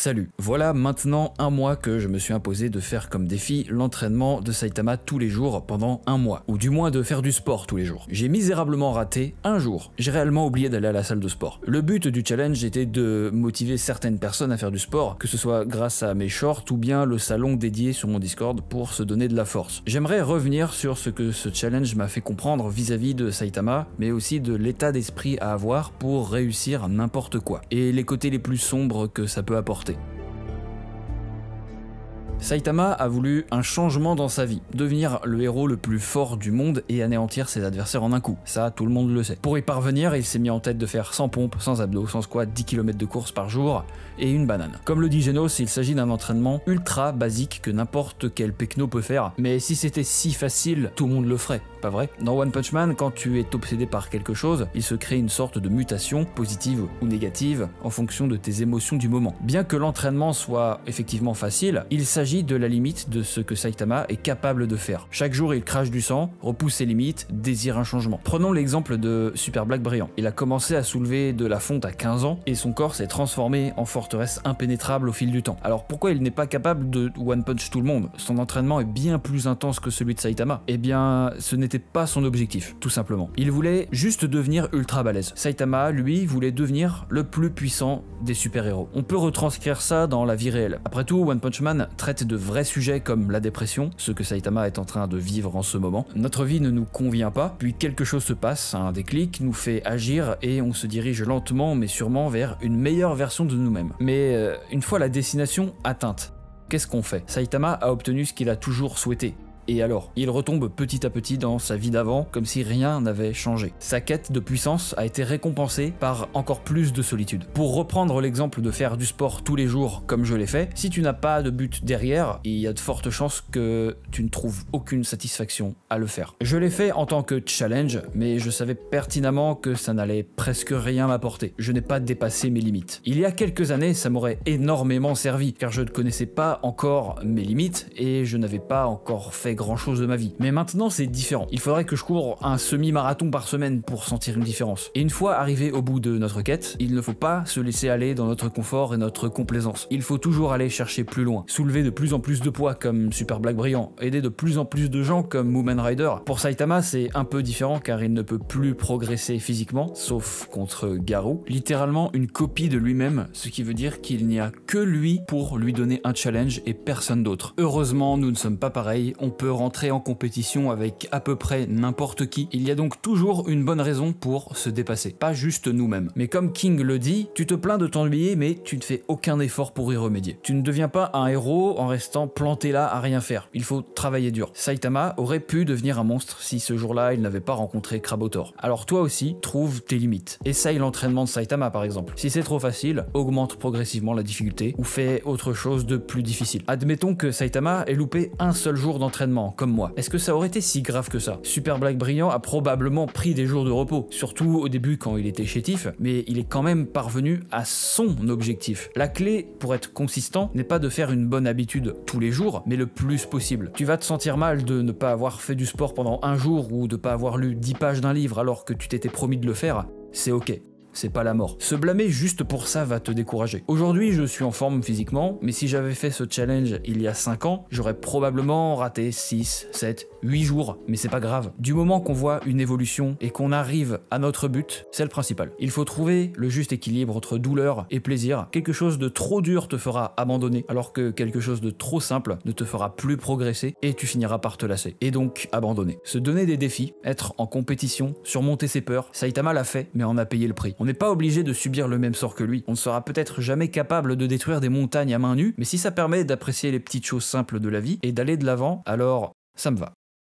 Salut, voilà maintenant un mois que je me suis imposé de faire comme défi l'entraînement de Saitama tous les jours pendant un mois, ou du moins de faire du sport tous les jours. J'ai misérablement raté un jour, j'ai réellement oublié d'aller à la salle de sport. Le but du challenge était de motiver certaines personnes à faire du sport, que ce soit grâce à mes shorts ou bien le salon dédié sur mon Discord pour se donner de la force. J'aimerais revenir sur ce que ce challenge m'a fait comprendre vis-à-vis de Saitama, mais aussi de l'état d'esprit à avoir pour réussir n'importe quoi, et les côtés les plus sombres que ça peut apporter. Saitama a voulu un changement dans sa vie, devenir le héros le plus fort du monde et anéantir ses adversaires en un coup, ça tout le monde le sait. Pour y parvenir, il s'est mis en tête de faire 100 pompes, sans abdos, sans squat, 10 km de course par jour et une banane. Comme le dit Genos, il s'agit d'un entraînement ultra basique que n'importe quel pecno peut faire, mais si c'était si facile, tout le monde le ferait, pas vrai? Dans One Punch Man, quand tu es obsédé par quelque chose, il se crée une sorte de mutation, positive ou négative, en fonction de tes émotions du moment. Bien que l'entraînement soit effectivement facile, il s'agit de la limite de ce que Saitama est capable de faire. Chaque jour, il crache du sang, repousse ses limites, désire un changement. Prenons l'exemple de Super Black Brilliant. Il a commencé à soulever de la fonte à 15 ans et son corps s'est transformé en forteresse impénétrable au fil du temps. Alors pourquoi il n'est pas capable de One Punch tout le monde? Son entraînement est bien plus intense que celui de Saitama. Eh bien, ce n'était pas son objectif, tout simplement. Il voulait juste devenir ultra balèze. Saitama, lui, voulait devenir le plus puissant des super-héros. On peut retranscrire ça dans la vie réelle. Après tout, One Punch Man traite de vrais sujets comme la dépression, ce que Saitama est en train de vivre en ce moment. Notre vie ne nous convient pas, puis quelque chose se passe, un déclic nous fait agir et on se dirige lentement mais sûrement vers une meilleure version de nous-mêmes. Mais une fois la destination atteinte, qu'est-ce qu'on fait? Saitama a obtenu ce qu'il a toujours souhaité. Et alors, il retombe petit à petit dans sa vie d'avant, comme si rien n'avait changé. Sa quête de puissance a été récompensée par encore plus de solitude. Pour reprendre l'exemple de faire du sport tous les jours comme je l'ai fait, si tu n'as pas de but derrière, il y a de fortes chances que tu ne trouves aucune satisfaction à le faire. Je l'ai fait en tant que challenge, mais je savais pertinemment que ça n'allait presque rien m'apporter. Je n'ai pas dépassé mes limites. Il y a quelques années, ça m'aurait énormément servi, car je ne connaissais pas encore mes limites et je n'avais pas encore fait grand chose de ma vie. Mais maintenant c'est différent. Il faudrait que je cours un semi-marathon par semaine pour sentir une différence. Et une fois arrivé au bout de notre quête, il ne faut pas se laisser aller dans notre confort et notre complaisance. Il faut toujours aller chercher plus loin, soulever de plus en plus de poids comme Super Black Brilliant, aider de plus en plus de gens comme Mumen Rider. Pour Saitama, c'est un peu différent car il ne peut plus progresser physiquement, sauf contre Garou, littéralement une copie de lui-même, ce qui veut dire qu'il n'y a que lui pour lui donner un challenge et personne d'autre. Heureusement, nous ne sommes pas pareils, on peut rentrer en compétition avec à peu près n'importe qui. Il y a donc toujours une bonne raison pour se dépasser, pas juste nous-mêmes. Mais comme King le dit, tu te plains de t'ennuyer mais tu ne fais aucun effort pour y remédier. Tu ne deviens pas un héros en restant planté là à rien faire. Il faut travailler dur. Saitama aurait pu devenir un monstre si ce jour-là il n'avait pas rencontré Krabotor. Alors toi aussi, trouve tes limites. Essaye l'entraînement de Saitama par exemple. Si c'est trop facile, augmente progressivement la difficulté ou fais autre chose de plus difficile. Admettons que Saitama ait loupé un seul jour d'entraînement comme moi. Est-ce que ça aurait été si grave que ça? Super Black Brilliant a probablement pris des jours de repos, surtout au début quand il était chétif, mais il est quand même parvenu à son objectif. La clé pour être consistant n'est pas de faire une bonne habitude tous les jours, mais le plus possible. Tu vas te sentir mal de ne pas avoir fait du sport pendant un jour ou de pas avoir lu 10 pages d'un livre alors que tu t'étais promis de le faire, c'est ok. C'est pas la mort. Se blâmer juste pour ça va te décourager. Aujourd'hui, je suis en forme physiquement, mais si j'avais fait ce challenge il y a 5 ans, j'aurais probablement raté 6, 7, 8 jours, mais c'est pas grave. Du moment qu'on voit une évolution et qu'on arrive à notre but, c'est le principal. Il faut trouver le juste équilibre entre douleur et plaisir. Quelque chose de trop dur te fera abandonner, alors que quelque chose de trop simple ne te fera plus progresser et tu finiras par te lasser. Et donc, abandonner. Se donner des défis, être en compétition, surmonter ses peurs, Saitama l'a fait, mais en a payé le prix. On n'est pas obligé de subir le même sort que lui. On ne sera peut-être jamais capable de détruire des montagnes à main nue, mais si ça permet d'apprécier les petites choses simples de la vie et d'aller de l'avant, alors ça me va.